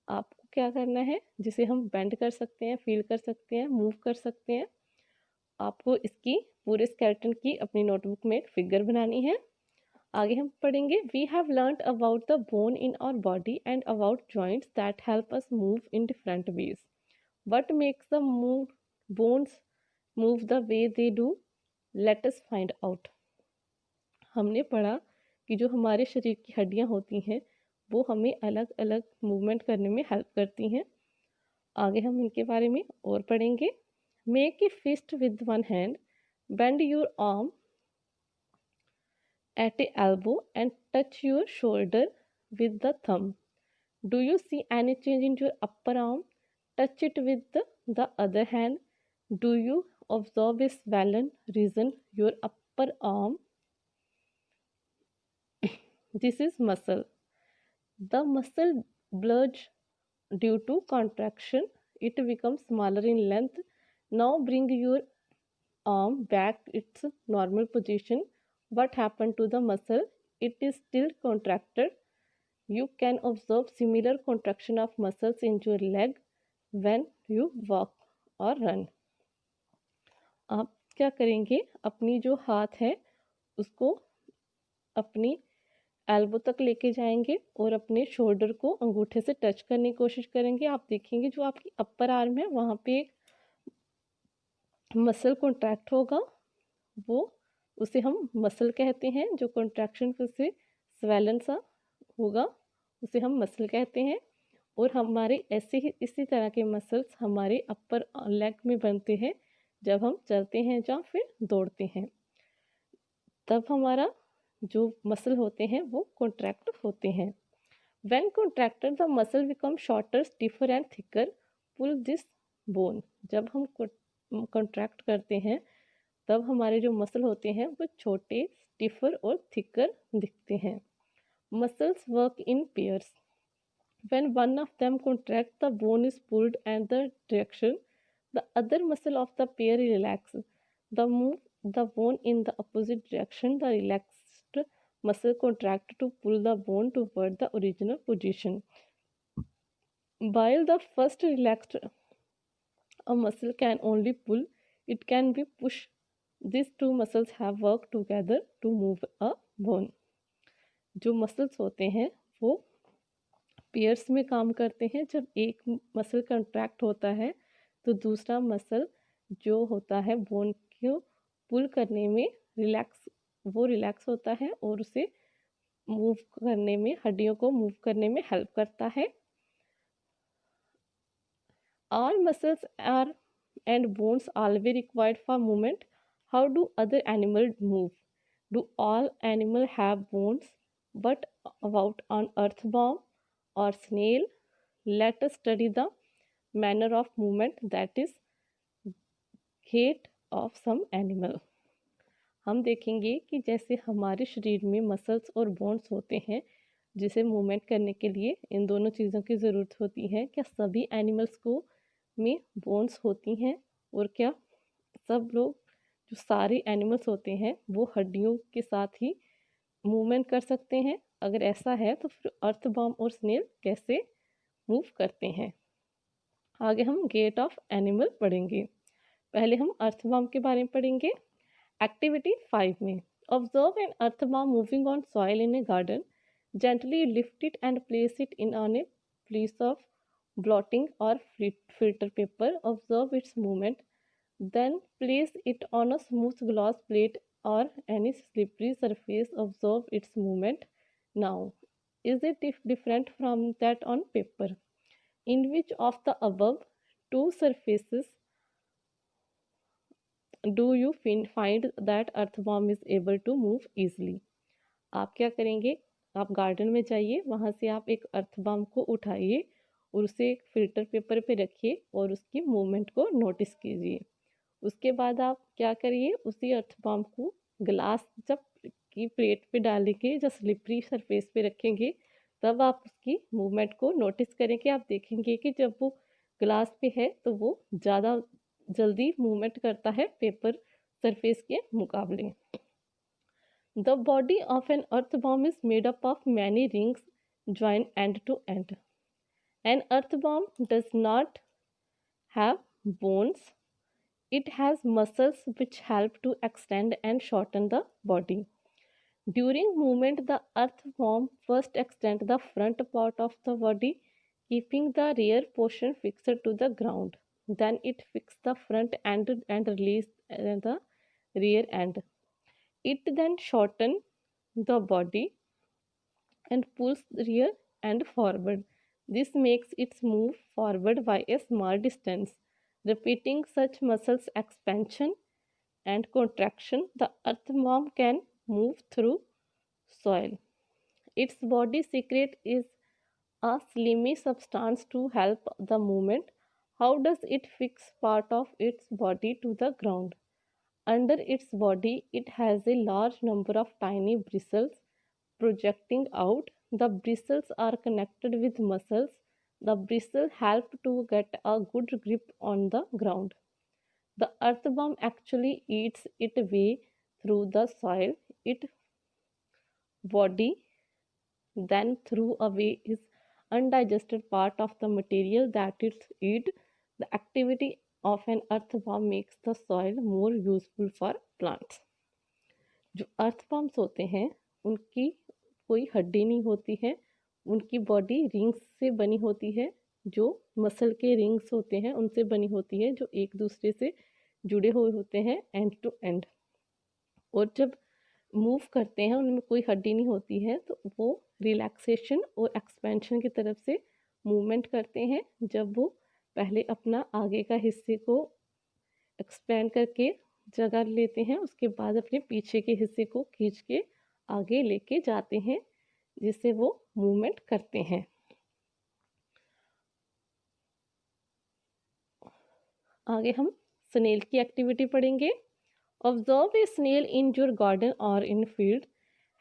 आपको क्या करना है, जिसे हम बेंड कर सकते हैं, फील कर सकते हैं, मूव कर सकते हैं, आपको इसकी पूरे स्केलेटन की अपनी नोटबुक में एक फिगर बनानी है। आगे हम पढ़ेंगे, we have learned about the bone in our body and about joints that help us move in different ways. What makes the bones move the way they do? Let us find out. हमने पढ़ा कि जो हमारे शरीर की हड्डियाँ होती हैं वो हमें अलग अलग मूवमेंट करने में हेल्प करती हैं। आगे हम इनके बारे में और पढ़ेंगे। Make a fist with one hand, bend your arm at a elbow and touch your shoulder with the thumb. Do you see any change in your upper arm? Touch it with the other hand. Do you observe a swollen region your upper arm? This is muscle. The muscle bulge due to contraction. It becomes smaller in length. Now bring your arm back its normal position. What happened to the muscle? It is still contracted. You can observe similar contraction of muscles in your leg when you walk or run. आप क्या करेंगे, अपनी जो हाथ है उसको अपनी elbow तक लेके जाएंगे और अपने शोल्डर को अंगूठे से टच करने की कोशिश करेंगे। आप देखेंगे जो आपकी अपर आर्म है वहाँ पे एक मसल कॉन्ट्रैक्ट होगा, वो उसे हम मसल कहते हैं। जो कॉन्ट्रैक्शन से स्वेलन सा होगा उसे हम मसल कहते हैं। और हमारे ऐसे ही इसी तरह के मसल्स हमारे अपर लेग में बनते हैं जब हम चलते हैं या फिर दौड़ते हैं, तब हमारा जो मसल होते हैं वो कॉन्ट्रैक्ट होते हैं। When contracted, the muscle becomes shorter, stiffer and thicker. Pull this bone. जब हम कॉन्ट्रैक्ट करते हैं तब हमारे जो मसल होते हैं वो छोटे, स्टिफर और थिकर दिखते हैं। Muscles work in pairs. When one of them contracts, the bone is pulled and the direction. The other muscle of the pair relaxes. The move the bone in the opposite direction. The relaxed muscle contract to pull the bone toward the original position. While the first relaxed a muscle can only pull, it can be pushed. These two muscles have worked together to move a bone. जो muscles होते हैं वो pairs में काम करते हैं। जब एक मसल कंट्रैक्ट होता है तो दूसरा मसल जो होता है बोन को पुल करने में रिलैक्स होता है और उसे मूव करने में, हड्डियों को मूव करने में हेल्प करता है। All muscles are and bones always required for movement. How do other animals move? Do all animals have bones? But about an earthworm or snail? Let us study the manner of movement that is gait of some animal. हम देखेंगे कि जैसे हमारे शरीर में muscles और bones होते हैं जिसे मूवमेंट करने के लिए इन दोनों चीज़ों की ज़रूरत होती है, क्या सभी एनिमल्स को में बोन्स होती हैं और क्या सब लोग जो सारे एनिमल्स होते हैं वो हड्डियों के साथ ही मूवमेंट कर सकते हैं? अगर ऐसा है तो फिर अर्थवर्म और स्नेल कैसे मूव करते हैं? आगे हम गेट ऑफ एनिमल पढ़ेंगे। पहले हम अर्थवर्म के बारे में पढ़ेंगे। एक्टिविटी 5 में observe an earthworm moving on soil in a garden. Gently lift it and place it in on a piece of blotting or filter paper. Observe its movement. Then place it on a smooth glass plate or any slippery surface. Observe its movement. Now, is it different from that on paper? In which of the above two surfaces do you find that earthworm is able to move easily? आप क्या करेंगे, आप garden में जाइए, वहाँ से आप एक अर्थवर्म को उठाइए और उसे एक फिल्टर पेपर पे रखिए और उसकी मूवमेंट को नोटिस कीजिए। उसके बाद आप क्या करिए, उसी अर्थवर्म को ग्लास जब की प्लेट पे डालेंगे, जब स्लिपरी सरफेस पे रखेंगे, तब आप उसकी मूवमेंट को नोटिस करेंगे। आप देखेंगे कि जब वो ग्लास पे है तो वो ज़्यादा जल्दी मूवमेंट करता है पेपर सरफेस के मुकाबले। The body of an earthworm is made up of many rings joined end to end. An earthworm does not have bones. It has muscles which help to extend and shorten the body. During movement, the earthworm first extends the front part of the body, keeping the rear portion fixed to the ground. Then it fixes the front end and releases the rear end. It then shortens the body and pulls rear and forward. This makes it move forward by a small distance. Repeating such muscles expansion and contraction, the earthworm can move through soil. Its body secret is a slimy substance to help the movement. How does it fix part of its body to the ground? Under its body, it has a large number of tiny bristles projecting out. The bristles are connected with muscles. The bristles help to get a good grip on the ground. The earthworm actually eats its way through the soil. Its body then threw away is undigested part of the material that it eat. The activity of an earthworm makes the soil more useful for plants. जो earthworms होते हैं उनकी कोई हड्डी नहीं होती है, उनकी बॉडी रिंग्स से बनी होती है, जो मसल के रिंग्स होते हैं उनसे बनी होती है, जो एक दूसरे से जुड़े हुए होते हैं एंड टू एंड। और जब मूव करते हैं उनमें कोई हड्डी नहीं होती है, तो वो रिलैक्सेशन और एक्सपेंशन की तरफ से मूवमेंट करते हैं। जब वो पहले अपना आगे का हिस्से को एक्सपेंड करके जगह लेते हैं, उसके बाद अपने पीछे के हिस्से को खींच के आगे लेके जाते हैं, जिससे वो मूवमेंट करते हैं। आगे हम स्नेल की एक्टिविटी पढ़ेंगे। Observe a snail in your garden और in field.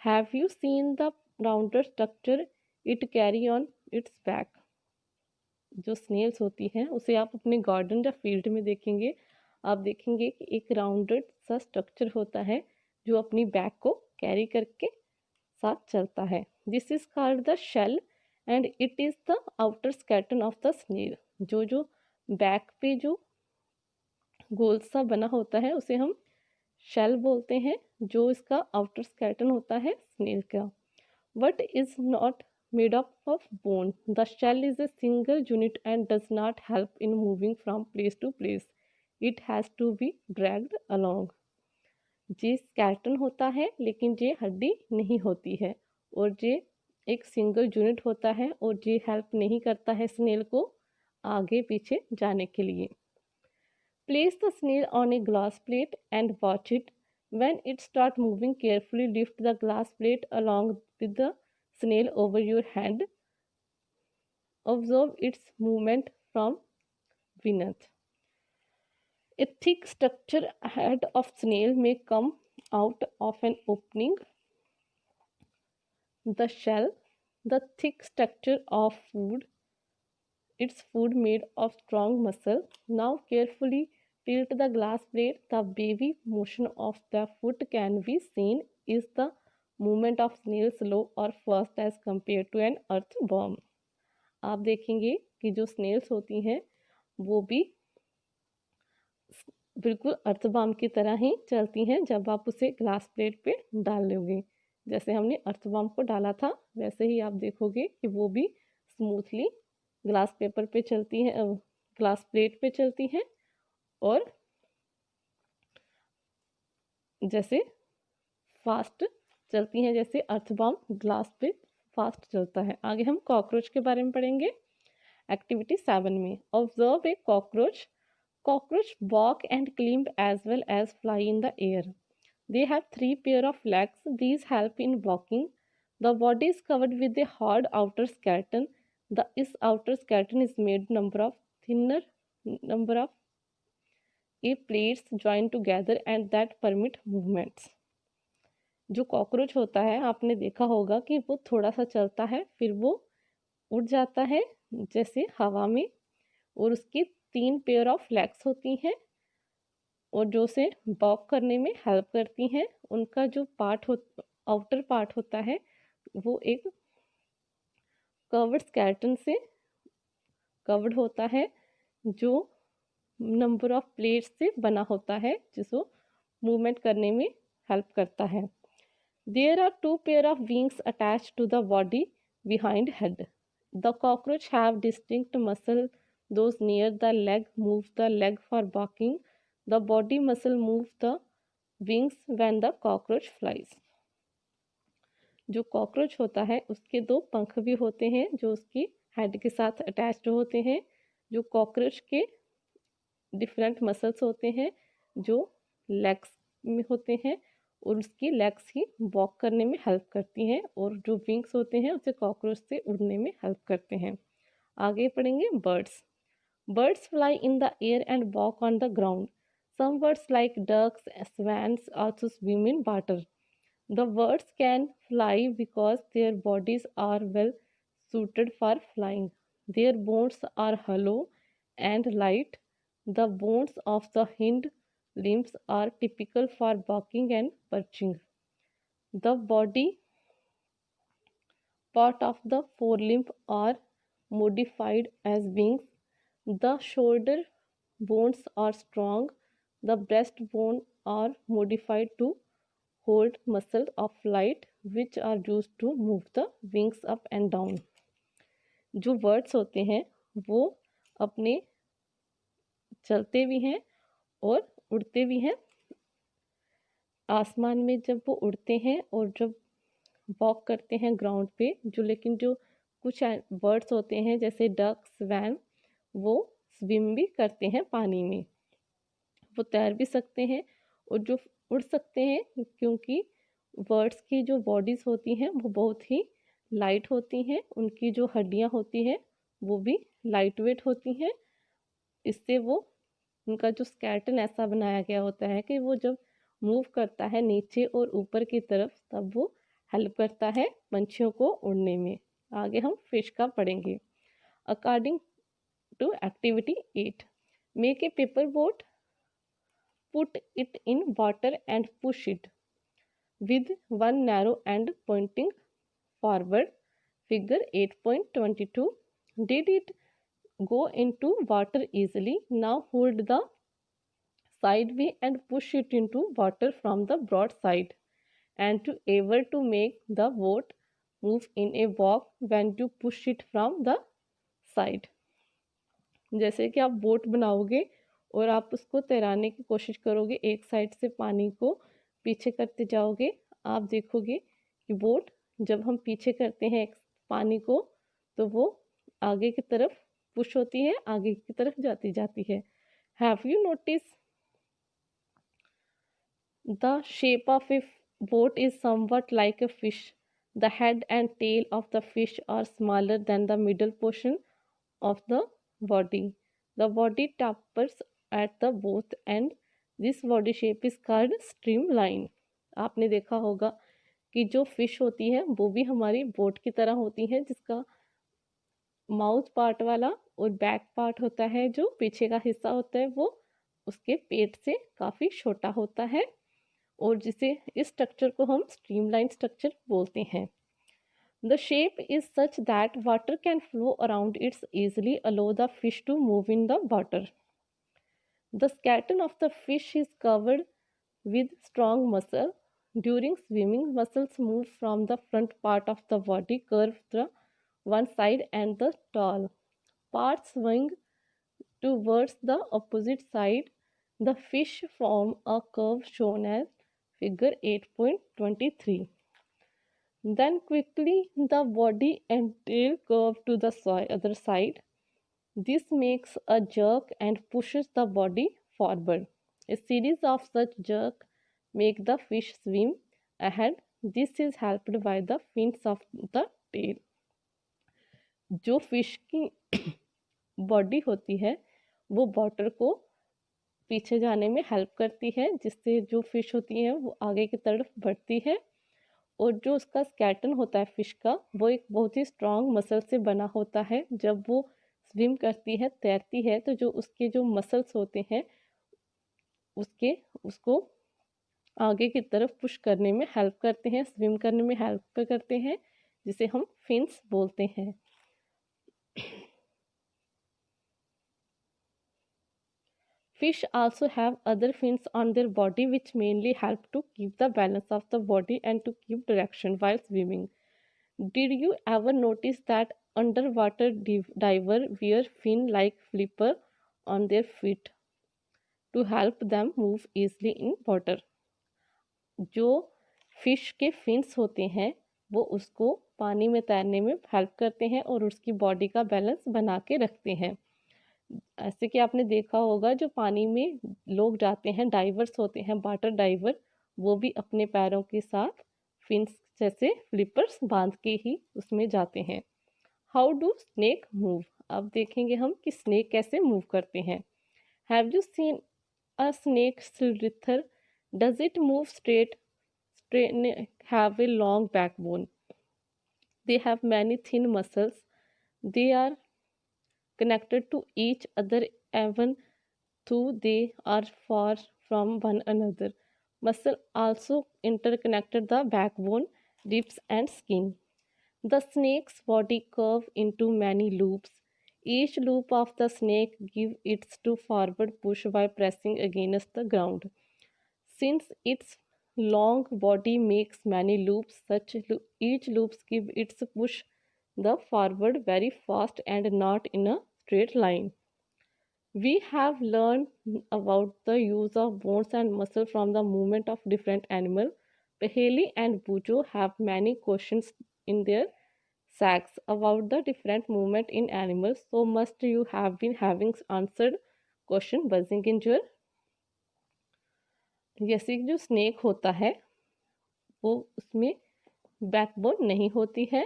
Have you seen the rounder structure it carry on its back. जो स्नेल्स होती हैं उसे आप अपने गार्डन या फील्ड में देखेंगे, आप देखेंगे कि एक राउंडेड सा स्ट्रक्चर होता है जो अपनी बैक को कैरी करके साथ चलता है। This is called the shell and it is the outer skeleton of the snail. जो बैक पे जो गोल सा बना होता है उसे हम शेल बोलते हैं, जो इसका आउटर स्केलेटन होता है स्नेल का। But is not made up of bone. The shell is a single unit and does not help in moving from place to place. It has to be dragged along. ये skeleton होता है लेकिन ये हड्डी नहीं होती है, और ये एक सिंगल यूनिट होता है, और ये हेल्प नहीं करता है स्नेल को आगे पीछे जाने के लिए। Place the snail on a glass plate and watch it. When it starts moving carefully, lift the glass plate along with the snail over your head. Observe its movement from beneath. A thick structure head of snail may come out of an opening. The shell, the thick structure of food, its food made of strong muscle. Now carefully tilt the glass plate. The wavy motion of the foot can be seen is the movement of snail slow or fast as compared to an earthworm. आप देखेंगे कि जो snails होती हैं वो भी बिल्कुल earthworm की तरह ही चलती हैं जब आप उसे ग्लास प्लेट पे डाल लोगे। जैसे हमने अर्थवर्म को डाला था वैसे ही आप देखोगे कि वो भी स्मूथली ग्लास पेपर पे चलती हैं, ग्लास प्लेट पे चलती हैं, और जैसे फास्ट चलती हैं जैसे अर्थवर्म ग्लास पे फास्ट चलता है। आगे हम कॉकरोच के बारे में पढ़ेंगे एक्टिविटी 7 में। Observe a cockroach. Cockroach walk and climb as well as fly in the air. They have 3 pair of legs. These help in walking. The body is covered with a hard outer skeleton. This outer skeleton is made thinner number of plates joined together and that permit movements. जो cockroach होता है आपने देखा होगा कि वो थोड़ा सा चलता है फिर वो उड़ जाता है जैसे हवा में, और उसकी 3 पेयर ऑफ लेग्स होती हैं और जो उसे वॉक करने में हेल्प करती हैं। उनका जो आउटर पार्ट होता है वो एक कर्व्ड स्केलेटन से कवर्ड होता है जो नंबर ऑफ प्लेट्स से बना होता है, जिसको मूवमेंट करने में हेल्प करता है। There are 2 pair of wings attached to the body behind head. The cockroach have distinct muscle. Those near the leg move the leg for walking. The body muscle move the wings when the cockroach flies. जो cockroach होता है उसके 2 पंख भी होते हैं जो उसकी हेड के साथ अटैच्ड होते हैं। जो कॉकरोच के डिफरेंट मसल्स होते हैं जो लेग्स में होते हैं और उसकी लेग्स ही वॉक करने में हेल्प करती हैं, और जो विंग्स होते हैं उसे कॉकरोच से उड़ने में हेल्प करते हैं। आगे पढ़ेंगे birds. Birds fly in the air and walk on the ground. Some birds like ducks, swans also swim in water. The birds can fly because their bodies are well suited for flying. Their bones are hollow and light. The bones of the hind limbs are typical for walking and perching. The body part of the forelimb are modified as wings. The shoulder bones are strong. The breastbone are modified to hold muscles of flight which are used to move the wings up and down. जो birds होते हैं वो अपने चलते भी हैं और उड़ते भी हैं आसमान में। जब वो उड़ते हैं और जब वॉक करते हैं ग्राउंड पे, जो कुछ बर्ड्स होते हैं जैसे डक, स्वैन, वो स्विम भी करते हैं पानी में। वो तैर भी सकते हैं और जो उड़ सकते हैं, क्योंकि बर्ड्स की जो बॉडीज़ होती हैं वो बहुत ही लाइट होती हैं। उनकी जो हड्डियाँ होती हैं वो भी लाइट वेट होती हैं। इससे वो उनका जो स्केलेटन ऐसा बनाया गया होता है कि वो जब मूव करता है नीचे और ऊपर की तरफ, तब वो हेल्प करता है पंछियों को उड़ने में। आगे हम फिश का पढ़ेंगे। According to activity 8, make a paper boat, put it in water and push it with one narrow end pointing forward. Figure 8.22. Did it go into water easily? Now hold the side way and push it into water from the broad side, and to able to make the boat move in a walk when you push it from the side. जैसे कि आप boat बनाओगे और आप उसको तैराने की कोशिश करोगे, एक साइड से पानी को पीछे करते जाओगे, आप देखोगे कि बोट जब हम पीछे करते हैं पानी को तो वो आगे की तरफ पुश होती है, आगे की तरफ जाती जाती है। Have you notice the shape of a boat is somewhat like a fish. The head and tail of the fish are smaller than the middle portion of the body. The body tapers at the both end. This body shape is called streamline. आपने देखा होगा कि जो fish होती है वो भी हमारी बोट की तरह होती है, जिसका माउथ पार्ट वाला और बैक पार्ट होता है, जो पीछे का हिस्सा होता है वो उसके पेट से काफ़ी छोटा होता है, और जिसे इस स्ट्रक्चर को हम स्ट्रीमलाइन स्ट्रक्चर बोलते हैं। The shape is such that water can flow around it easily, allow the fish to move in the water. The skeleton of the fish is covered with strong muscle. During swimming, muscles move from the front part of the body, curve the one side, and the tail parts swing towards the opposite side. The fish form a curve shown as figure 8.23. Then quickly the body and tail curve to the other side. This makes a jerk and pushes the body forward. A series of such jerks make the fish swim ahead. This is helped by the fins of the tail. जो fish की body होती है वो water को पीछे जाने में help करती है, जिससे जो फिश होती है वो आगे की तरफ बढ़ती है, और जो उसका स्केलेटन होता है फिश का वो एक बहुत ही स्ट्रॉन्ग मसल से बना होता है। जब वो स्विम करती है, तैरती है, तो जो उसके जो मसल्स होते हैं उसको आगे की तरफ पुश करने में हेल्प करते हैं, स्विम करने में हेल्प करते हैं, जिसे हम फिन्स बोलते हैं। Fish also have other fins on their body which mainly help to keep the balance of the body and to keep direction while swimming. Did you ever notice that underwater diver wear fin-like flipper on their feet to help them move easily in water? जो fish के fins होते हैं वो उसको पानी में तैरने में हेल्प करते हैं और उसकी बॉडी का बैलेंस बना के रखते हैं। ऐसे कि आपने देखा होगा जो पानी में लोग जाते हैं, डाइवर्स होते हैं, वाटर डाइवर, वो भी अपने पैरों के साथ फिन्स जैसे फ्लिपर्स बांध के ही उसमें जाते हैं। How do snake move? अब देखेंगे हम कि स्नेक कैसे मूव करते हैं। Have you seen a snake slither? Does it move straight? Have a long backbone. They have many thin muscles. They are connected to each other even though they are far from one another. Muscle also interconnected the backbone, ribs and skin. The snake's body curve into many loops. Each loop of the snake gives its to forward push by pressing against the ground. Since its long body makes many loops, each loops give its push the forward very fast and not in a straight line. We have learned about the use of bones and muscle from the movement of different animals. Paheli and Bujo have many questions in their sacks about the different movement in animals. So must you have been having answered question buzzing in your जैसे जो snake होता है वो उसमें backbone नहीं होती है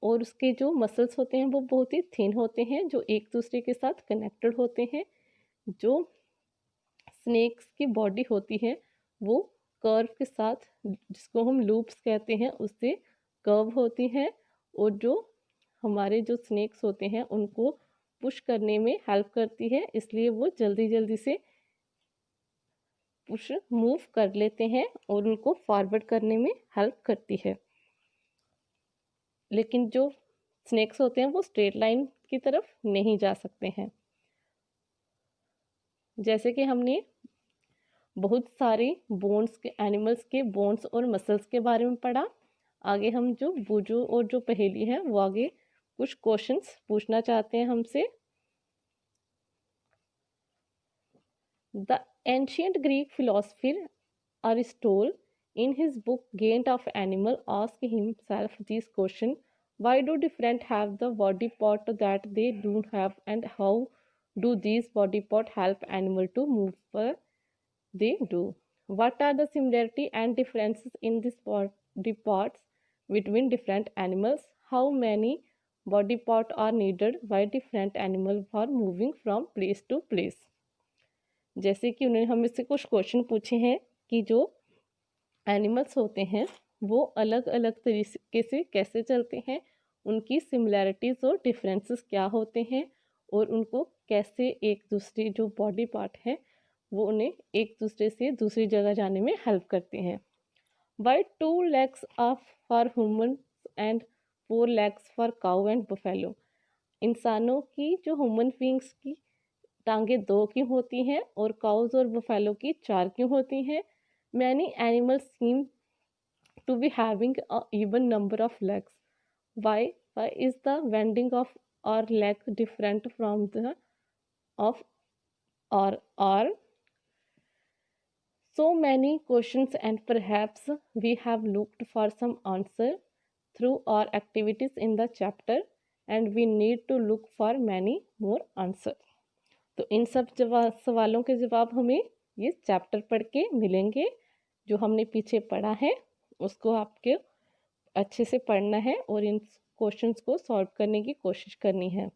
और उसके जो मसल्स होते हैं वो बहुत ही थिन होते हैं जो एक दूसरे के साथ कनेक्टेड होते हैं। जो स्नेक्स की बॉडी होती है वो कर्व के साथ, जिसको हम लूप्स कहते हैं, उससे कर्व होती है और जो हमारे जो स्नेक्स होते हैं उनको पुश करने में हेल्प करती है, इसलिए वो जल्दी जल्दी से पुश मूव कर लेते हैं और उनको फॉरवर्ड करने में हेल्प करती है। लेकिन जो स्नेक्स होते हैं वो स्ट्रेट लाइन की तरफ नहीं जा सकते हैं। जैसे कि हमने बहुत सारे बोन्स के एनिमल्स के बोन्स और मसल्स के बारे में पढ़ा, आगे हम जो बुजो और जो पहेली है वो आगे कुछ क्वेश्चंस पूछना चाहते हैं हमसे। The ancient Greek philosopher Aristotle, in his book Gain of Animal, asked himself this question: why do different have the body part that they do have, and how do these body part help animal to move where they do? What are the similarity and differences in these body parts between different animals? How many body parts are needed by different animals for moving from place to place? जैसे कि उन्होंने हमसे कुछ question पूछे हैं कि जो animals होते हैं वो अलग अलग तरीके से कैसे चलते हैं, उनकी सिमिलैरिटीज़ और डिफरेंसेस क्या होते हैं और उनको कैसे एक दूसरे जो बॉडी पार्ट है वो उन्हें एक दूसरे से दूसरी जगह जाने में हेल्प करते हैं। Why 2 legs of for human and 4 legs for cow and buffalo? इंसानों की जो ह्यूमन बींग्स की टांगे 2 क्यों होती हैं और काउज और बफेलो की 4 क्यों होती हैं? Many animals seem to be having an even number of legs. Why? Why is the bending of our leg different from the of our arm? So many questions, and perhaps we have looked for some answer through our activities in the chapter, and we need to look for many more answers. तो इन सब सवालों के जवाब हमें ये chapter पढ़ के मिलेंगे। जो हमने पीछे पढ़ा है उसको आपके अच्छे से पढ़ना है और इन क्वेश्चंस को सॉल्व करने की कोशिश करनी है।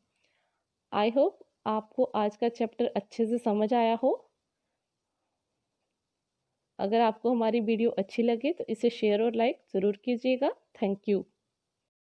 आई होप आपको आज का चैप्टर अच्छे से समझ आया हो। अगर आपको हमारी वीडियो अच्छी लगे तो इसे शेयर और लाइक ज़रूर कीजिएगा। Thank you.